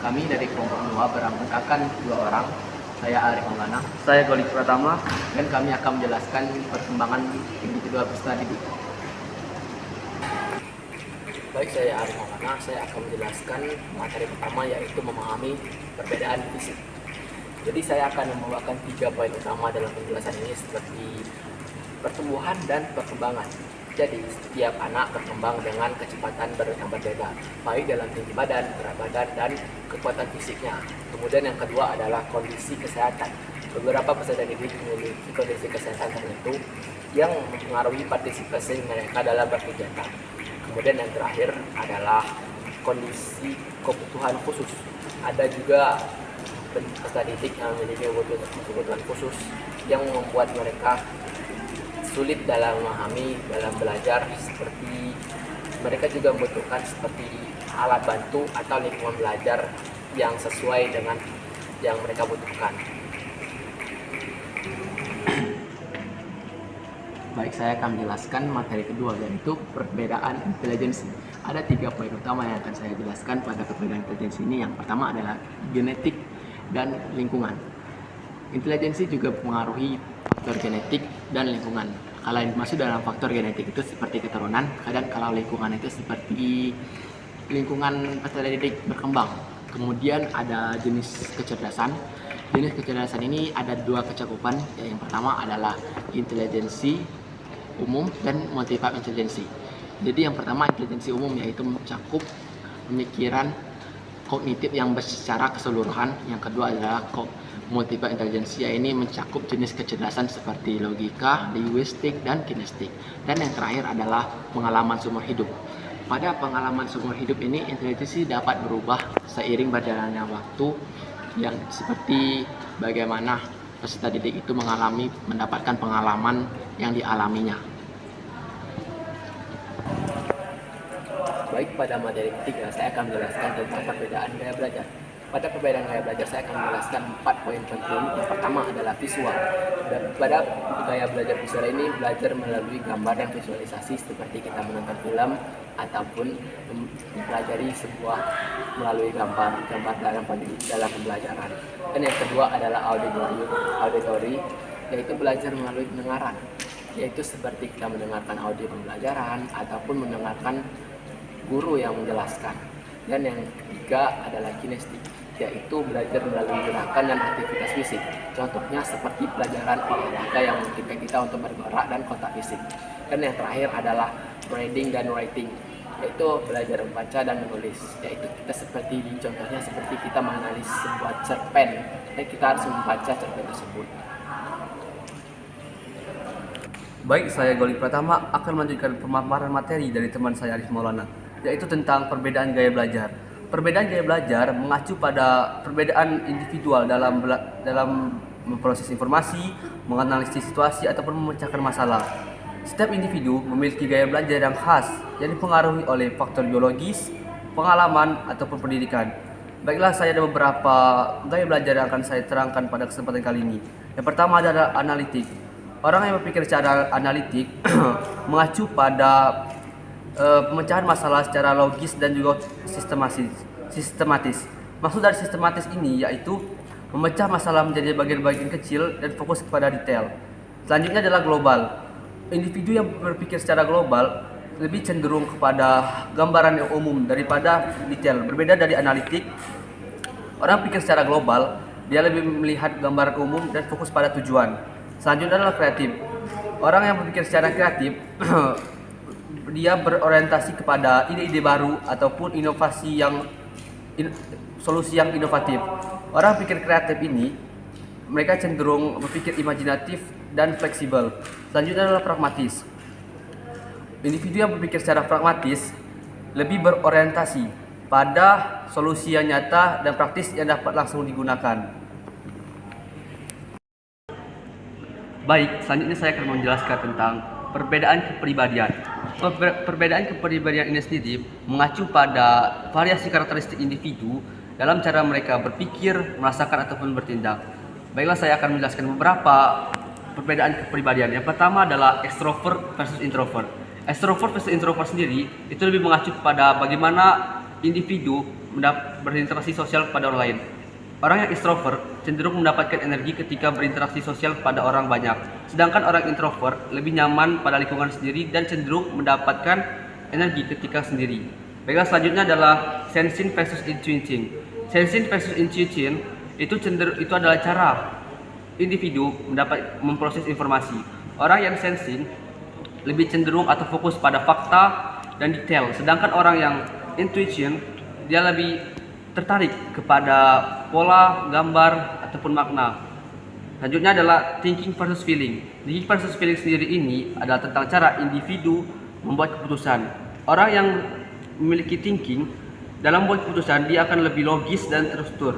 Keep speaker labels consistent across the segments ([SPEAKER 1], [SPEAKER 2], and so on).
[SPEAKER 1] Kami dari kelompok 2 beranggotakan 2 orang. Saya Arif Maulana.
[SPEAKER 2] Saya Golik Pratama.
[SPEAKER 1] Dan kami akan menjelaskan perkembangan individual peserta didik. Baik, saya Arif Maulana. Saya akan menjelaskan materi pertama, yaitu memahami perbedaan fisik. Jadi saya akan membawakan 3 poin utama dalam penjelasan ini, seperti pertumbuhan dan perkembangan. Jadi setiap anak berkembang dengan kecepatan yang berbeda, baik dalam tinggi badan, berat badan, dan kekuatan fisiknya. Kemudian yang kedua adalah kondisi kesehatan. Beberapa peserta didik memiliki kondisi kesehatan tertentu yang mempengaruhi partisipasi mereka dalam berkegiatan. Kemudian yang terakhir adalah kondisi kebutuhan khusus. Ada juga peserta didik yang memiliki kebutuhan khusus yang membuat mereka sulit dalam memahami, dalam belajar, seperti mereka juga membutuhkan seperti alat bantu atau lingkungan belajar yang sesuai dengan yang mereka butuhkan. Baik, saya akan menjelaskan materi kedua, yaitu perbedaan intelijensi. Ada 3 poin utama yang akan saya jelaskan pada perbedaan intelijensi ini. Yang pertama adalah genetik dan lingkungan. Intelijensi juga mempengaruhi faktor genetik dan lingkungan. Kalau yang dimaksud dalam faktor genetik itu seperti keturunan, kadang kalau lingkungan itu seperti lingkungan peserta didik berkembang. Kemudian ada jenis kecerdasan. Jenis kecerdasan ini ada 2 kecakupan. Yang pertama adalah intelijensi umum dan multiple intelijensi. Jadi yang pertama intelijensi umum, yaitu mencakup pemikiran kognitif yang secara keseluruhan. Yang kedua adalah multiple intelijensi, ini mencakup jenis kecerdasan seperti logika, linguistik, dan kinestik. Dan yang terakhir adalah pengalaman seumur hidup. Pada pengalaman seumur hidup ini, intelijensi dapat berubah seiring berjalannya waktu, yang seperti bagaimana peserta didik itu mendapatkan pengalaman yang dialaminya. Baik, pada materi ketiga saya akan menjelaskan tentang perbedaan gaya belajar. Pada perbedaan gaya belajar saya akan menjelaskan 4 poin penting. Yang pertama adalah visual. Pada gaya belajar visual ini belajar melalui gambar dan visualisasi, seperti kita menonton film ataupun mempelajari sebuah melalui gambar dalam pembelajaran. Dan yang kedua adalah auditory, yaitu belajar melalui pendengaran, yaitu seperti kita mendengarkan audio pembelajaran ataupun mendengarkan guru yang menjelaskan. Dan yang ketiga adalah kinestik, yaitu belajar melalui gerakan dan aktivitas fisik. Contohnya seperti pelajaran olahraga yang memungkinkan kita untuk bergerak dan kontak fisik. Dan yang terakhir adalah reading dan writing, yaitu belajar membaca dan menulis. Yaitu kita contohnya seperti kita menganalisis sebuah cerpen, dan kita harus membaca cerpen tersebut.
[SPEAKER 2] Baik, saya Golik Pratama akan melanjutkan pemaparan materi dari teman saya Arif Maulana, yaitu tentang perbedaan gaya belajar. Perbedaan gaya belajar mengacu pada perbedaan individual dalam memproses informasi, menganalisis situasi, ataupun memecahkan masalah. Setiap individu memiliki gaya belajar yang khas yang dipengaruhi oleh faktor biologis, pengalaman, ataupun pendidikan. Baiklah, saya ada beberapa gaya belajar yang akan saya terangkan pada kesempatan kali ini. Yang pertama adalah analitik. Orang yang berpikir secara analitik mengacu pada pemecahan masalah secara logis dan juga sistematis. Maksud dari sistematis ini yaitu memecah masalah menjadi bagian-bagian kecil dan fokus kepada detail. Selanjutnya adalah global. Individu yang berpikir secara global lebih cenderung kepada gambaran yang umum daripada detail. Berbeda dari analitik, orang pikir secara global, dia lebih melihat gambaran umum dan fokus pada tujuan. Selanjutnya adalah kreatif. Orang yang berpikir secara kreatif dia berorientasi kepada ide-ide baru ataupun solusi yang inovatif. Orang pikir kreatif ini mereka cenderung berpikir imajinatif dan fleksibel. Selanjutnya adalah pragmatis. Individu yang berpikir secara pragmatis lebih berorientasi pada solusi yang nyata dan praktis yang dapat langsung digunakan. Baik, selanjutnya saya akan menjelaskan tentang perbedaan kepribadian. Perbedaan kepribadian ini sendiri mengacu pada variasi karakteristik individu dalam cara mereka berpikir, merasakan, ataupun bertindak. Baiklah, saya akan menjelaskan beberapa perbedaan kepribadian. Yang pertama adalah extrovert versus introvert. Extrovert versus introvert sendiri itu lebih mengacu pada bagaimana individu berinteraksi sosial pada orang lain. Orang yang extrovert cenderung mendapatkan energi ketika berinteraksi sosial pada orang banyak. Sedangkan orang introvert lebih nyaman pada lingkungan sendiri dan cenderung mendapatkan energi ketika sendiri. Baiklah, selanjutnya adalah sensing versus intuition. Sensing versus intuition itu adalah cara individu memproses informasi. Orang yang sensing lebih cenderung atau fokus pada fakta dan detail, sedangkan orang yang intuition dia lebih tertarik kepada pola, gambar ataupun makna. Selanjutnya adalah thinking versus feeling. Thinking versus feeling sendiri ini adalah tentang cara individu membuat keputusan. Orang yang memiliki thinking dalam membuat keputusan dia akan lebih logis dan terstruktur.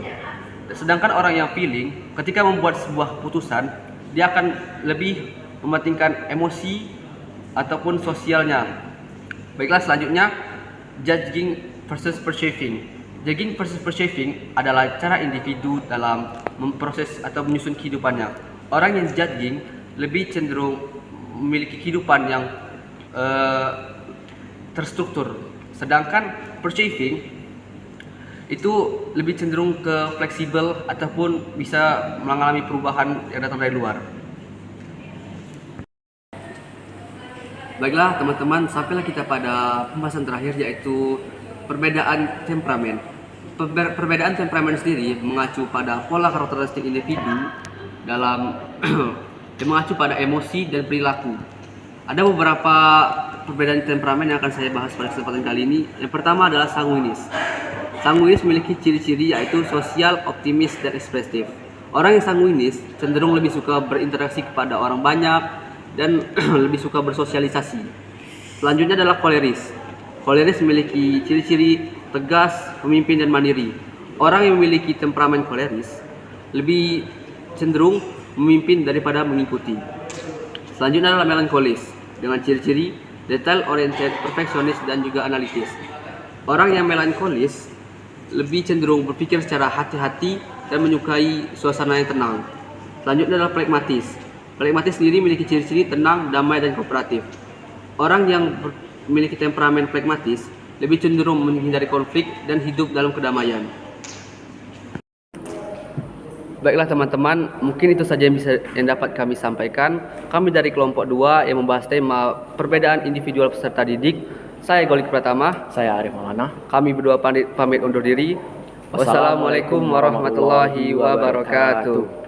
[SPEAKER 2] Sedangkan orang yang feeling ketika membuat sebuah keputusan dia akan lebih mementingkan emosi ataupun sosialnya. Baiklah, selanjutnya judging versus perceiving. Judging versus perceiving adalah cara individu dalam memproses atau menyusun kehidupannya. Orang yang judging lebih cenderung memiliki kehidupan yang terstruktur, sedangkan perceiving itu lebih cenderung ke fleksibel ataupun bisa mengalami perubahan yang datang dari luar. Baiklah teman-teman, sampailah kita pada pembahasan terakhir, yaitu perbedaan temperamen. Perbedaan temperamen sendiri mengacu pada pola karakteristik individu dalam yang mengacu pada emosi dan perilaku. Ada beberapa perbedaan temperamen yang akan saya bahas pada kesempatan kali ini. Yang pertama adalah sanguinis. Sanguinis memiliki ciri-ciri yaitu sosial, optimis, dan ekspresif. Orang yang sanguinis cenderung lebih suka berinteraksi kepada orang banyak dan lebih suka bersosialisasi. Selanjutnya adalah koleris. Koleris memiliki ciri-ciri tegas, pemimpin, dan mandiri. Orang yang memiliki temperamen koleris lebih cenderung memimpin daripada mengikuti. Selanjutnya adalah melankolis dengan ciri-ciri detail oriented, perfeksionis, dan juga analitis. Orang yang melankolis lebih cenderung berpikir secara hati-hati dan menyukai suasana yang tenang. Selanjutnya adalah pragmatis. Pragmatis sendiri memiliki ciri-ciri tenang, damai, dan kooperatif. Orang yang memiliki temperamen pragmatis lebih cenderung menghindari konflik dan hidup dalam kedamaian. Baiklah teman-teman, mungkin itu saja yang dapat kami sampaikan. Kami dari kelompok 2 yang membahas tema perbedaan individual peserta didik. Saya Golik Pratama.
[SPEAKER 1] Saya Arif Maulana.
[SPEAKER 2] Kami berdua pamit undur diri. Wassalamualaikum warahmatullahi wabarakatuh.